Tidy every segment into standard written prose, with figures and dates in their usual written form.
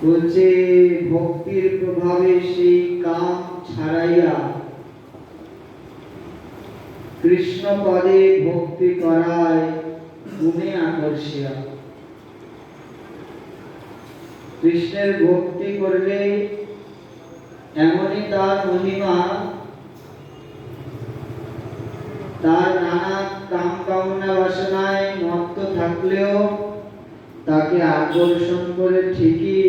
বলছে ভক্তির প্রভাবে সেই কাম ছাড়াইয়া কৃষ্ণ পদে ভক্তি করায় গুণে আকর্ষিয়া। কৃষ্ণের ভক্তি করলে এমনই তার মহিমা, তার নানা কাম কামনা বাসনায় মত্ত থাকলেও তাকে আকর্ষণ করে ঠিকই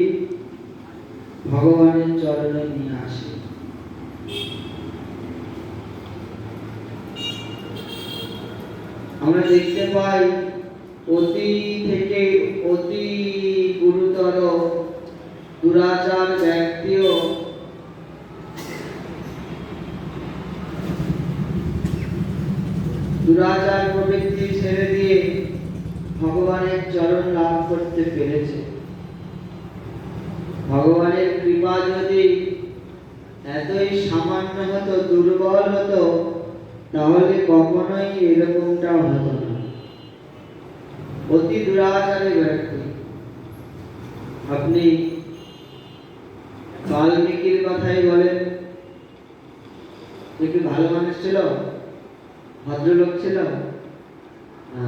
ভগবানের চরণে নিয়ে আসে। আমরা দেখতে পাই অতি থেকে অতি গুরুতর দুরাচার ব্যক্তিও দুরাচার প্রবৃত্তি ছেড়ে দিয়ে ভগবানের চরণ লাভ করতে পেরেছে। ভগবানের কৃপা যদি এতই সামান্য হতো, দুর্বল হতো, তাহলে কখনোই এরকমটা হতো না। অতি দুরাচারী ব্যক্তি। আপনি বাল্মীকির কথাই বলেন, কি ভালো মানুষ ছিল, ভদ্রলোক ছিল না,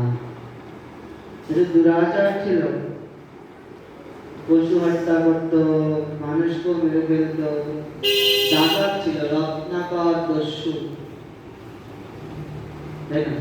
দুরাচার ছিল। পশু হত্যা করত, মানুষকে মেরে ফেলত, ডাকাত ছিল, রত্নাকর দস্যু, তাই না?